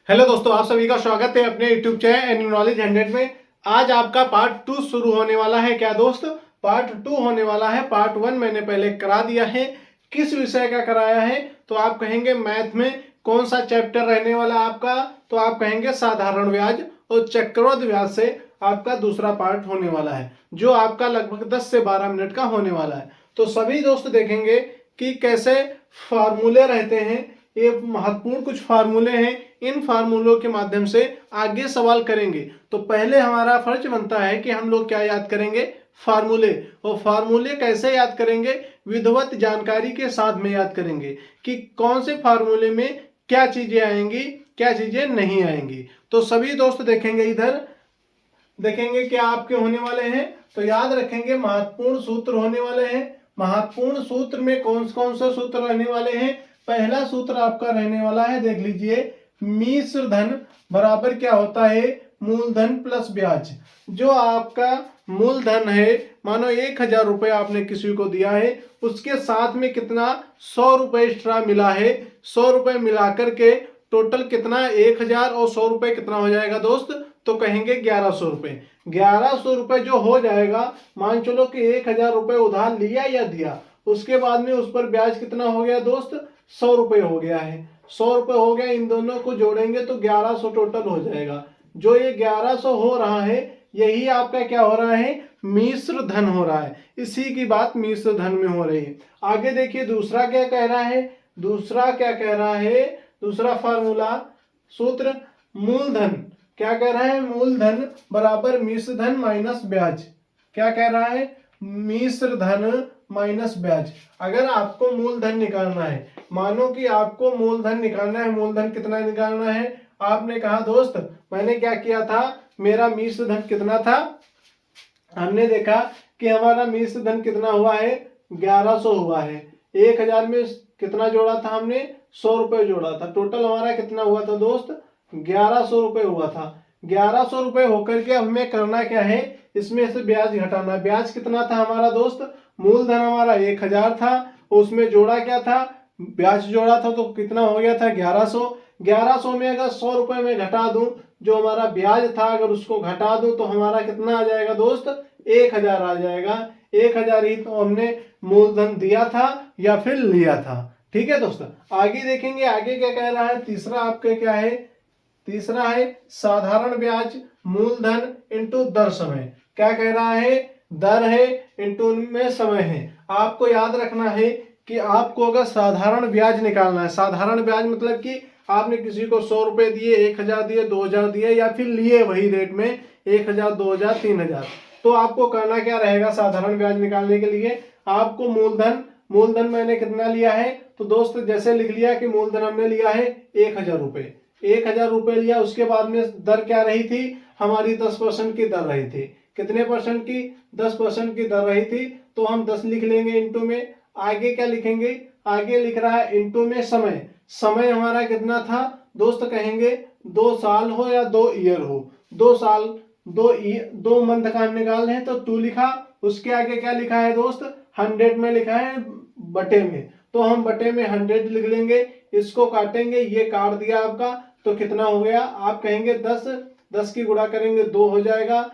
Hello दोस्तों, आप सभी का स्वागत है अपने यूट्यूब चैनल एनी नॉलेज 100 में। आज आपका पार्ट 2 शुरू होने वाला है। क्या दोस्त, पार्ट 2 होने वाला है। पार्ट 1 मैंने पहले करा दिया है। किस विषय का कराया है तो आप कहेंगे मैथ में कौन सा चैप्टर रहने वाला है आपका, तो आप कहेंगे साधारण ब्याज और चक्रवृद्धि ब्याज से आपका दूसरा पार्ट होने वाला है, जो आपका लगभग 10 से 12 मिनट का होने वाला है। तो सभी दोस्त देखेंगे कि कैसे फार्मूले रहते हैं। ये महत्वपूर्ण कुछ फार्मूले हैं, इन फार्मूलों के माध्यम से आगे सवाल करेंगे। तो पहले हमारा फर्ज बनता है कि हम लोग क्या याद करेंगे, फार्मूले। और फार्मूले कैसे याद करेंगे, विधिवत जानकारी के साथ में याद करेंगे कि कौन से फार्मूले में क्या चीजें आएंगी, क्या चीजें नहीं आएंगी। तो सभी दोस्त देखेंगे, इधर देखेंगे क्या आपके होने वाले हैं। तो याद रखेंगे महत्वपूर्ण सूत्र होने वाले हैं। महत्वपूर्ण सूत्र में कौन से सूत्र रहने वाले हैं। पहला सूत्र आपका रहने वाला है, देख लीजिए, मिश्र धन बराबर क्या होता है, मूलधन प्लस ब्याज। जो आपका मूलधन है, मानो 1000 रुपये आपने किसी को दिया है, उसके साथ में कितना 100 रुपये एक्स्ट्रा मिला है। 100 रुपये मिलाकर के टोटल कितना 1000 और 100 रुपये कितना हो जाएगा दोस्त, तो कहेंगे 1100 रुपये। 1100 रुपये जो हो जाएगा, मान चलो कि 1000 रुपये उधार लिया या दिया, उसके बाद में उस पर ब्याज कितना हो गया दोस्त, 100 रुपये हो गया है। 100 रुपये हो गया, इन दोनों को जोड़ेंगे तो 1100 टोटल हो जाएगा। जो ये 1100 हो रहा है, यही आपका क्या हो रहा है, मिश्र धन हो रहा है। इसी की बात मिश्र धन में हो रही है। आगे देखिए दूसरा क्या कह रहा है, दूसरा क्या कह रहा है, दूसरा फार्मूला सूत्र, मूलधन क्या कह रहा है, मूलधन बराबर मिश्र धन माइनस ब्याज। क्या कह रहा है, मिश्र धन माइनस ब्याज। अगर आपको मूलधन निकालना है, मानो कि आपको मूलधन निकालना है, मूलधन कितना निकालना है, आपने कहा दोस्त मैंने क्या किया था, मेरा मिश्र धन कितना था, हमने देखा कि हमारा मिश्र धन कितना हुआ है, 1100 हुआ है। 1000 में कितना जोड़ा था हमने, 100 रुपये जोड़ा था। टोटल हमारा कितना हुआ था दोस्त, 1100 रुपये हुआ था। 1100 रुपये होकर के हमें करना क्या है, इसमें से ब्याज घटाना। ब्याज कितना था हमारा दोस्त, मूलधन हमारा 1000 था, उसमें जोड़ा क्या था, ब्याज जोड़ा था, तो कितना हो गया था 1100। 1100 में अगर 100 रुपये में घटा दूं, जो हमारा ब्याज था अगर उसको घटा दूं, तो हमारा कितना आ जाएगा दोस्त, 1000 आ जाएगा। 1000 ही तो हमने मूलधन दिया था या फिर लिया था। ठीक है दोस्तों, आगे देखेंगे, आगे क्या कह रहा है, तीसरा आपके क्या है, तीसरा है साधारण ब्याज मूलधन इंटू दर समय। क्या कह रहा है, दर है इंटू में समय है। आपको याद रखना है कि आपको अगर साधारण ब्याज निकालना है, साधारण ब्याज मतलब कि आपने किसी को 100 रुपये दिए, 1000 दिए, 2000 दिए, या फिर लिए वही रेट में 1000, 2000, 3000, तो आपको करना क्या रहेगा, साधारण ब्याज निकालने के लिए आपको मूलधन मैंने कितना लिया है, तो दोस्त जैसे लिख लिया कि मूलधन हमने लिया है 1000 रुपये। 1000 रुपये लिया, उसके बाद में दर क्या रही थी हमारी, 10% की दर रही थी। कितने परसेंट की, 10% की दर रही थी, तो हम 10 लिख लेंगे इंटू में। आगे क्या लिखेंगे, आगे लिख रहा है इंटू में समय। समय हमारा कितना था दोस्त, कहेंगे 2 साल हो या 2 ईयर हो। 2 साल, 2 मंथ का हम निकाल रहे हैं तो 2 लिखा, उसके आगे क्या लिखा है दोस्त, 100 में लिखा है बटे में, तो हम बटे में 100 लिख लेंगे। इसको काटेंगे, ये काट दिया आपका, तो कितना हो गया, आप कहेंगे 10, 10 की गुणा करेंगे 2 हो जाएगा,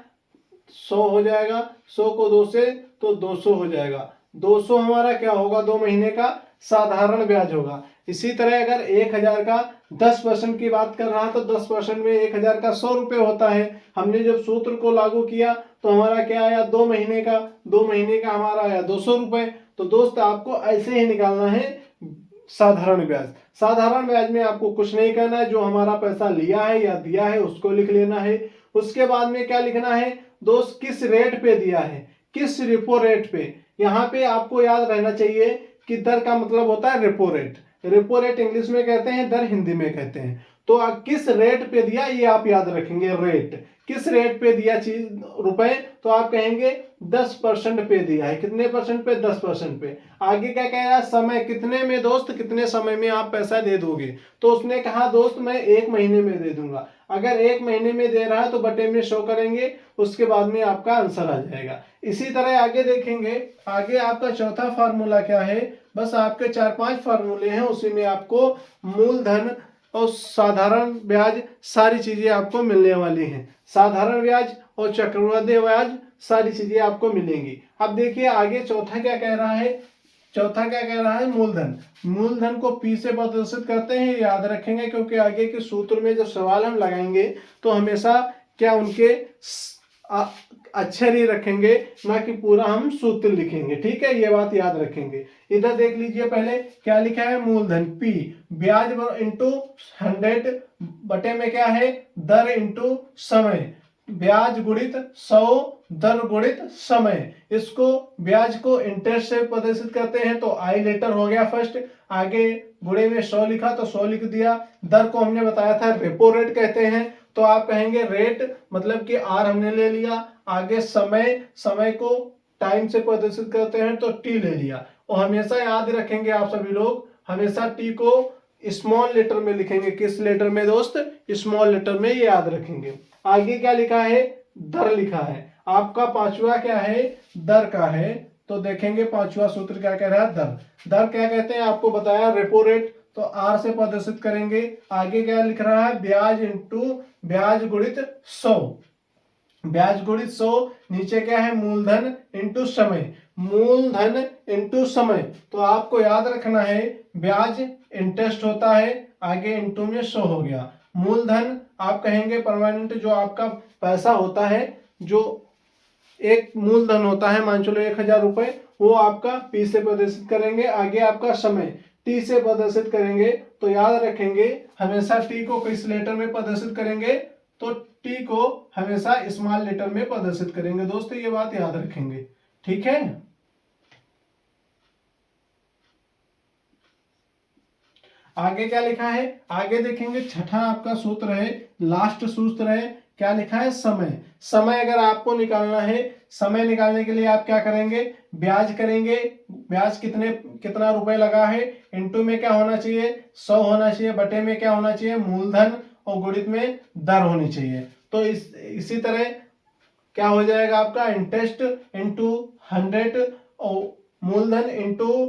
100 हो जाएगा, 100 को 2 से तो 200 हो जाएगा। 200 हमारा क्या होगा, 2 महीने का साधारण ब्याज होगा। इसी तरह अगर 1000 का 10% की बात कर रहा तो 10% में 1000 का 100 रुपये होता है। हमने जब सूत्र को लागू किया तो हमारा क्या आया, 2 महीने का, 2 महीने का हमारा आया 200 रुपये। तो दोस्त आपको ऐसे ही निकालना है साधारण ब्याज। साधारण ब्याज में आपको कुछ नहीं करना है, जो हमारा पैसा लिया है या दिया है उसको लिख लेना है। उसके बाद में क्या लिखना है दोस्त, किस रेट पे दिया है, किस रेपो रेट पे। यहाँ पे आपको याद रहना चाहिए कि दर का मतलब होता है repo rate. Repo rate English में कहते हैं, दर हिंदी में कहते हैं। तो किस रेट पे दिया ये आप याद रखेंगे, रेट किस रेट पे दिया चीज रुपए, तो आप कहेंगे 10% पे दिया है। कितने परसेंट पे, 10% पे। आगे क्या कह रहा है, समय कितने में दोस्त, कितने समय में आप पैसा दे दोगे, तो उसने कहा दोस्त मैं 1 महीने में दे दूंगा। अगर 1 महीने में दे रहा है तो बटे में 100 करेंगे, उसके बाद में आपका आंसर आ जाएगा। इसी तरह आगे देखेंगे, आगे आपका चौथा फार्मूला क्या है, बस आपके 4-5 फार्मूले हैं, उसी में आपको मूलधन और साधारण ब्याज सारी चीजें आपको मिलने वाली हैं। साधारण ब्याज और चक्रवृद्धि ब्याज सारी चीजें आपको मिलेंगी। अब देखिए आगे चौथा क्या कह रहा है। चौथा क्या कह रहा है, मूलधन। मूलधन को पी से प्रदर्शित करते हैं, याद रखेंगे क्योंकि आगे के सूत्र में जब सवाल हम लगाएंगे तो हमेशा क्या उनके अक्षर ही रखेंगे, ना कि पूरा हम सूत्र लिखेंगे। ठीक है, ये बात याद रखेंगे। इधर देख लीजिए पहले क्या लिखा है, मूलधन पी ब्याज इंटू 100 बटे में क्या है, दर इंटू समय, ब्याज गुणित 100 दर गुणित समय। इसको ब्याज को इंटरेस्ट से प्रदर्शित करते हैं तो आई लेटर हो गया फर्स्ट, आगे गुणे में 100 लिखा तो 100 लिख दिया। दर को हमने बताया था रेपो रेट कहते हैं, तो आप कहेंगे रेट मतलब कि आर हमने ले लिया। आगे समय, समय को टाइम से प्रदर्शित करते हैं तो टी ले लिया। और हमेशा याद रखेंगे आप सभी लोग, हमेशा टी को स्मॉल लेटर में लिखेंगे। किस लेटर में दोस्त, स्मॉल लेटर में, ये याद रखेंगे। आगे क्या लिखा है, दर लिखा है। आपका पांचवा क्या है, दर का है। तो देखेंगे पांचवा सूत्र क्या कह रहा है, दर। दर क्या कहते हैं आपको बताया, रेपो रेट, तो आर से प्रदर्शित करेंगे। आगे क्या लिख रहा है, ब्याज इंटू ब्याज गुणित 100, ब्याज गुणित 100। नीचे क्या है, मूलधन इंटू समय, मूलधन इंटू समय। तो आपको याद रखना है ब्याज इंटरेस्ट होता है, आगे इंटू में 100 हो गया। मूलधन आप कहेंगे परमानेंट जो आपका पैसा होता है, जो एक मूलधन होता है, मान चलो 1000 रुपए, वो आपका पी से प्रदर्शित करेंगे। आगे आपका समय टी से प्रदर्शित करेंगे। तो याद रखेंगे हमेशा टी को किस लेटर में प्रदर्शित करेंगे, तो टी को हमेशा स्मॉल लेटर में प्रदर्शित करेंगे। दोस्तों ये बात याद रखेंगे, ठीक है। आगे क्या लिखा है, आगे देखेंगे छठा आपका सूत्र है, लास्ट सूत्र है। क्या लिखा है, समय। समय अगर आपको निकालना है, समय निकालने के लिए आप क्या करेंगे, ब्याज करेंगे। ब्याज कितना रुपए लगा है, इंटू में क्या होना चाहिए, 100 होना चाहिए, बटे में क्या होना चाहिए, मूलधन, और गुणित में दर होनी चाहिए। तो इसी तरह क्या हो जाएगा आपका, इंटरेस्ट इंटू 100 और मूलधन इंटू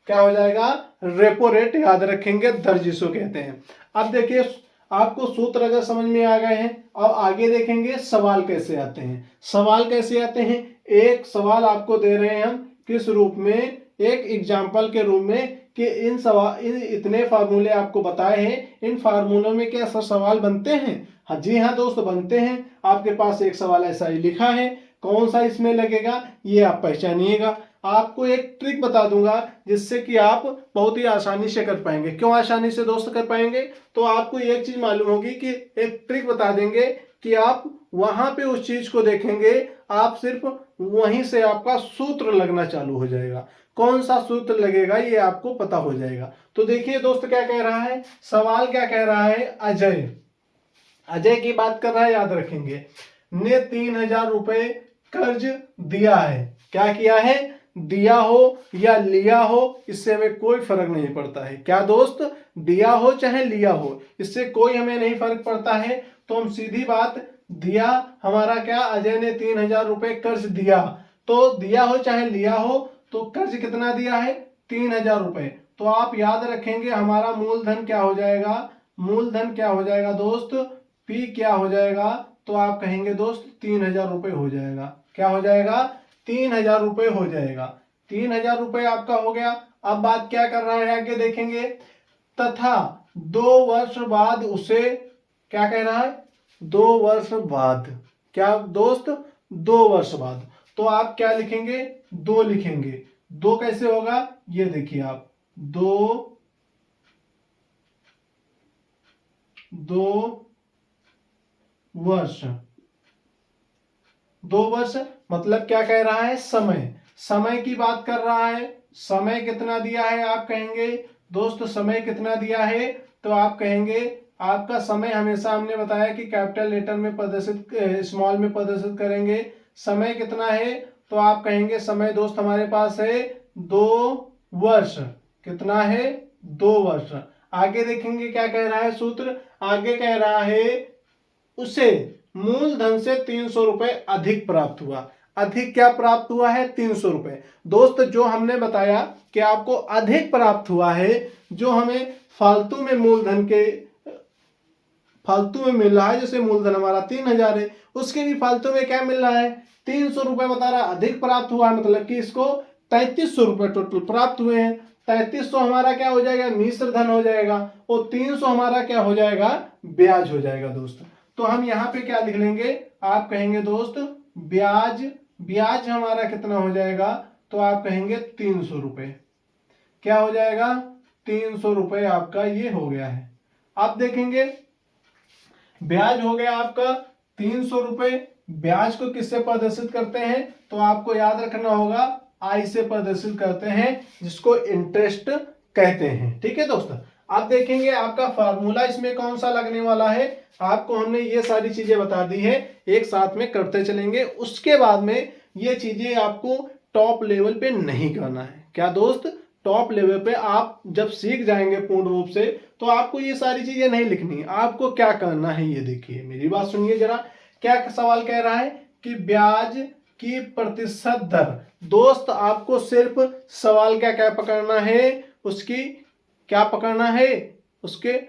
क्या हो जाएगा, रेपो रेट। याद रखेंगे, दर जिसको कहते हैं। अब देखिए आपको सूत्र अगर समझ में आ गए हैं, अब आगे देखेंगे सवाल कैसे आते हैं। सवाल कैसे आते हैं, एक सवाल आपको दे रहे हैं हम किस रूप में, एक एग्जाम्पल के रूप में, कि इन इतने फार्मूले आपको बताए हैं, इन फार्मूलों में क्या सवाल बनते हैं। हाँ जी हाँ दोस्त, बनते हैं। आपके पास एक सवाल ऐसा ही लिखा है, कौन सा इसमें लगेगा ये आप पहचानिएगा। आपको एक ट्रिक बता दूंगा जिससे कि आप बहुत ही आसानी से कर पाएंगे। क्यों आसानी से दोस्त कर पाएंगे, तो आपको एक चीज मालूम होगी कि एक ट्रिक बता देंगे कि आप वहां पे उस चीज को देखेंगे, आप सिर्फ वहीं से आपका सूत्र लगना चालू हो जाएगा। कौन सा सूत्र लगेगा ये आपको पता हो जाएगा। तो देखिए दोस्त क्या कह रहा है, सवाल क्या कह रहा है, अजय, अजय की बात कर रहा है, याद रखेंगे, ने 3000 रुपए कर्ज दिया है। क्या किया है, दिया हो या लिया हो, इससे हमें कोई फर्क नहीं पड़ता है। क्या दोस्त, दिया हो चाहे लिया हो, इससे कोई हमें नहीं फर्क पड़ता है। तो हम सीधी बात, दिया हमारा क्या, अजय ने 3000 रुपए कर्ज दिया। तो दिया हो चाहे लिया हो, तो कर्ज कितना दिया है, 3000 रुपए। तो आप याद रखेंगे हमारा मूलधन क्या हो जाएगा, मूलधन क्या हो जाएगा दोस्त, पी क्या हो जाएगा, तो आप कहेंगे दोस्त 3000 रुपए हो जाएगा। क्या हो जाएगा, 3000 रुपए हो जाएगा। 3000 रुपए आपका हो गया। अब बात क्या कर रहा है, आगे देखेंगे, तथा 2 वर्ष बाद उसे, क्या कह रहा है, 2 वर्ष बाद, क्या दोस्त, 2 वर्ष बाद। तो आप क्या लिखेंगे, 2 लिखेंगे। 2 कैसे होगा, ये देखिए आप, 2 वर्ष, 2 वर्ष मतलब क्या कह रहा है, समय, समय की बात कर रहा है। समय कितना दिया है, आप कहेंगे दोस्त समय कितना दिया है, तो आप कहेंगे आपका समय हमेशा हमने बताया कि कैपिटल लेटर में प्रदर्शित, स्मॉल में प्रदर्शित करेंगे। समय कितना है, तो आप कहेंगे समय दोस्त हमारे पास है 2 वर्ष। कितना है, 2 वर्ष। आगे देखेंगे क्या कह रहा है सूत्र, आगे कह रहा है उसे मूलधन से 300 रुपए अधिक प्राप्त हुआ। अधिक क्या प्राप्त हुआ है, 300 रुपए। दोस्त जो हमने बताया कि आपको अधिक प्राप्त हुआ है, जो हमें फालतू में मूलधन के फालतू में मिल रहा है, जैसे मूलधन हमारा 3000 है, उसके भी फालतू में क्या मिल रहा है, 300 रुपए बता रहा, अधिक प्राप्त हुआ है, मतलब कि इसको 3300 रुपए टोटल प्राप्त हुए हैं। 3300 हमारा क्या हो जाएगा, मिश्र धन हो जाएगा, और 300 हमारा क्या हो जाएगा, ब्याज हो जाएगा दोस्त। तो हम यहाँ पे क्या लिख लेंगे, आप कहेंगे दोस्त ब्याज, ब्याज हमारा कितना हो जाएगा, तो आप कहेंगे 300 रुपए, क्या हो जाएगा, 300 रुपए आपका ये हो गया है। आप देखेंगे ब्याज हो गया आपका 300 रुपए। ब्याज को किससे प्रदर्शित करते हैं, तो आपको याद रखना होगा आई से प्रदर्शित करते हैं, जिसको इंटरेस्ट कहते हैं। ठीक है दोस्तों, आप देखेंगे आपका फार्मूला इसमें कौन सा लगने वाला है, आपको हमने ये सारी चीजें बता दी है, एक साथ में करते चलेंगे। उसके बाद में ये चीजें आपको टॉप लेवल पे नहीं करना है। क्या दोस्त, टॉप लेवल पे आप जब सीख जाएंगे पूर्ण रूप से, तो आपको ये सारी चीजें नहीं लिखनी। आपको क्या करना है, ये देखिए, मेरी बात सुनिए जरा। क्या सवाल कह रहा है कि ब्याज की प्रतिशत दर। दोस्त आपको सिर्फ सवाल क्या क्या पकड़ना है, उसकी क्या पकड़ना है, उसके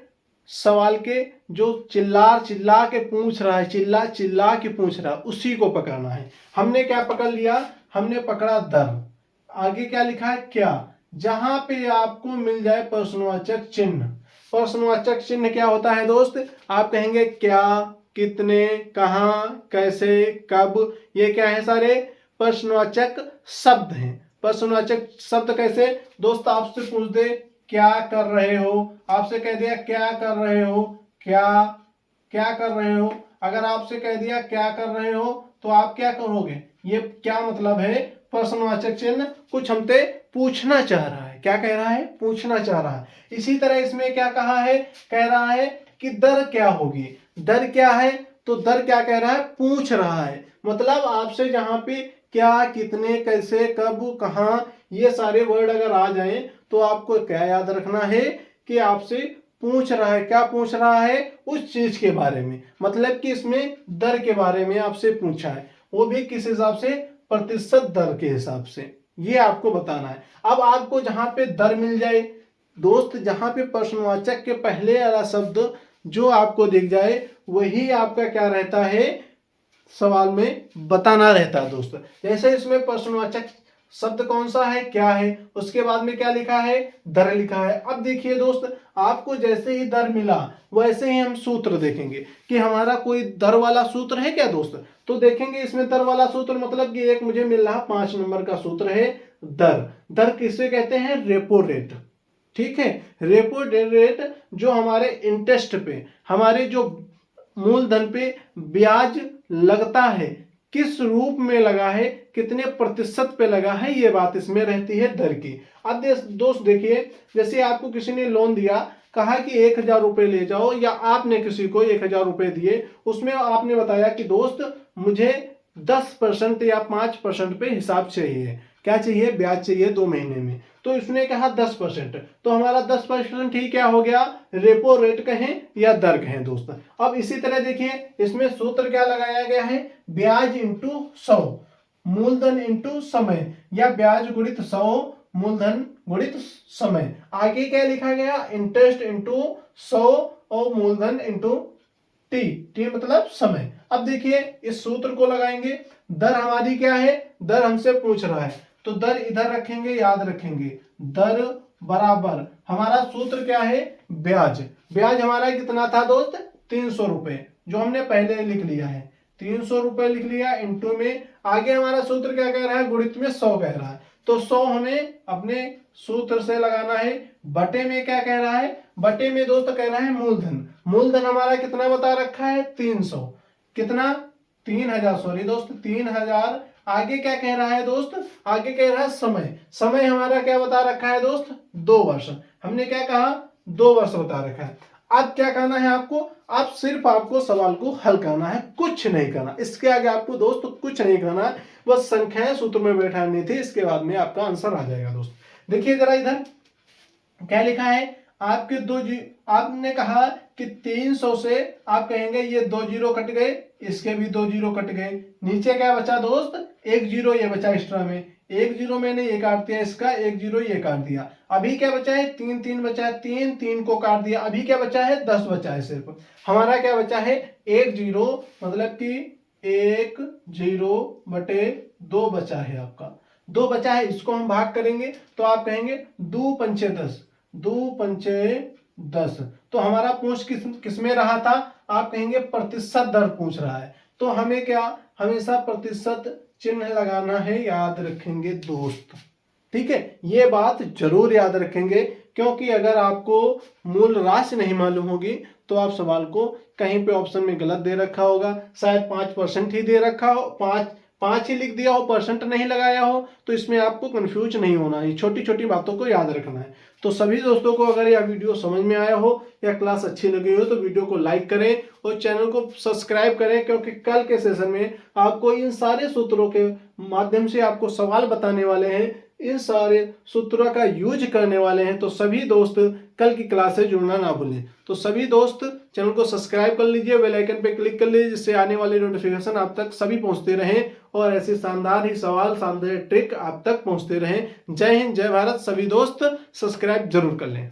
सवाल के जो चिल्ला के पूछ रहा है, चिल्ला के पूछ रहा है, उसी को पकड़ना है। हमने क्या पकड़ लिया, हमने पकड़ा दर। आगे क्या लिखा है, क्या, जहां पे आपको मिल जाए प्रश्नवाचक चिन्ह। प्रश्नवाचक चिन्ह क्या होता है दोस्त, आप कहेंगे क्या, कितने, कहां, कैसे, कब, ये क्या है, सारे प्रश्नवाचक शब्द हैं। प्रश्नवाचक शब्द कैसे दोस्त, आपसे पूछ दे क्या कर रहे हो, आपसे कह दिया क्या कर रहे हो, क्या कर रहे हो, अगर आपसे कह दिया क्या कर रहे हो, तो आप क्या करोगे, ये क्या मतलब है, प्रश्नवाचक चिन्ह कुछ हमसे पूछना चाह रहा है। क्या कह रहा है, पूछना चाह रहा है। इसी तरह इसमें क्या कहा है, कह रहा है कि दर क्या होगी। दर क्या है, तो दर क्या कह रहा है, पूछ रहा है। मतलब आपसे जहां पे क्या, कितने, कैसे, कब, कहां, ये सारे वर्ड अगर आ जाएं, तो आपको क्या याद रखना है कि आपसे पूछ रहा है। क्या पूछ रहा है, उस चीज के बारे में, मतलब कि इसमें दर के बारे में आपसे पूछा है, वो भी किस हिसाब से, प्रतिशत दर के हिसाब से, ये आपको बताना है। अब आपको जहां पे दर मिल जाए दोस्त, जहां पे प्रश्नवाचक के पहले वाला शब्द जो आपको दिख जाए, वही आपका क्या रहता है, सवाल में बताना रहता है दोस्त। जैसे इसमें प्रश्नवाचक शब्द कौन सा है, क्या है, उसके बाद में क्या लिखा है, दर लिखा है। अब देखिए दोस्त, आपको जैसे ही दर मिला, वैसे ही हम सूत्र देखेंगे कि हमारा कोई दर वाला सूत्र है क्या दोस्त। तो देखेंगे इसमें दर वाला सूत्र, मतलब कि एक मुझे मिल रहा 5 नंबर का सूत्र है दर। दर किसे कहते हैं, रेपो रेट। ठीक है, रेपो रेट जो हमारे इंटरेस्ट पे, हमारे जो मूलधन पे ब्याज लगता है, किस रूप में लगा है, कितने प्रतिशत पे लगा है, ये बात इसमें रहती है दर की। अब दोस्त देखिए, जैसे आपको किसी ने लोन दिया, कहा कि 1000 रुपए ले जाओ, या आपने किसी को 1000 रुपए दिए, उसमें आपने बताया कि दोस्त मुझे 10% या 5% पे हिसाब चाहिए। क्या चाहिए, ब्याज चाहिए 2 महीने में। तो इसने कहा 10%, तो हमारा 10% ही क्या हो गया, रेपो रेट कहें या दर कहें दोस्त। अब इसी तरह देखिए, इसमें सूत्र क्या लगाया गया है, ब्याज इंटू 100, मूलधन इंटू समय, या ब्याज गुणित 100 मूलधन गुणित समय। आगे क्या लिखा गया, इंटरेस्ट इंटू 100 और मूलधन इंटू टी, टी मतलब समय। अब देखिए इस सूत्र को लगाएंगे, दर हमारी क्या है, दर हमसे पूछ रहा है, तो दर इधर रखेंगे, याद रखेंगे, दर बराबर हमारा सूत्र क्या है, ब्याज। ब्याज हमारा कितना था दोस्त, 300 रुपए, जो हमने पहले लिख लिया है, 300 रुपए लिख लिया, इंटू में आगे हमारा सूत्र क्या कह रहा है, गुणित में 100 कह रहा है, तो 100 हमें अपने सूत्र से लगाना है। बटे में क्या कह रहा है, बटे में दोस्त कह रहा है मूलधन। मूलधन हमारा कितना बता रखा है, 300, कितना, 3000, सॉरी दोस्त 3000। आगे क्या कह रहा है दोस्त, आगे कह रहा है समय। समय हमारा क्या बता रखा है दोस्त, 2 वर्ष। हमने क्या कहा, 2 वर्ष बता रखा है। अब क्या करना है आपको, आप सिर्फ आपको सवाल को हल करना है, कुछ नहीं करना, इसके आगे आपको दोस्त कुछ नहीं करना है, बस संख्याएं सूत्र में बैठानी थी, इसके बाद में आपका आंसर आ जाएगा दोस्त। देखिए जरा इधर क्या लिखा है, आपके आपने कहा कि 300 से आप कहेंगे ये 2 जीरो कट गए, इसके भी 2 जीरो कट गए, नीचे क्या बचा दोस्त, एक जीरो ये बचा एक्स्ट्रा में, एक जीरो मैंने ये काट दिया इसका, एक जीरो ये काट दिया। अभी क्या बचा है, तीन तीन बचा है, तीन तीन को काट दिया। अभी क्या बचा है, 10 बचा है सिर्फ। हमारा क्या बचा है, एक जीरो, मतलब कि एक जीरो बटे दो बचा है आपका, दो बचा है। इसको हम भाग करेंगे तो आप कहेंगे दो पंचे 10, दो पंचे 10। तो हमारा पूछ किस में रहा था, आप कहेंगे प्रतिशत दर पूछ रहा है। तो हमें क्या, हमेशा प्रतिशत चिन्ह लगाना है, याद रखेंगे दोस्त। ठीक है, ये बात जरूर याद रखेंगे, क्योंकि अगर आपको मूल राशि नहीं मालूम होगी तो आप सवाल को कहीं पे ऑप्शन में गलत दे रखा होगा, शायद 5% ही दे रखा हो, पांच ही लिख दिया हो, परसेंट नहीं लगाया हो, तो इसमें आपको कंफ्यूज नहीं होना है। छोटी छोटी बातों को याद रखना है। तो सभी दोस्तों को अगर यह वीडियो समझ में आया हो या क्लास अच्छी लगी हो तो वीडियो को लाइक करें और चैनल को सब्सक्राइब करें, क्योंकि कल के सेशन में आपको इन सारे सूत्रों के माध्यम से आपको सवाल बताने वाले हैं, इन सारे सूत्रों का यूज करने वाले हैं। तो सभी दोस्त कल की क्लास से जुड़ना ना भूलें। तो सभी दोस्त चैनल को सब्सक्राइब कर लीजिए, बेल आइकन पे क्लिक कर लीजिए, जिससे आने वाले नोटिफिकेशन आप तक सभी पहुंचते रहें और ऐसे शानदार ही सवाल, शानदार ट्रिक आप तक पहुंचते रहें। जय हिंद, जय भारत। सभी दोस्त सब्सक्राइब जरूर कर लें।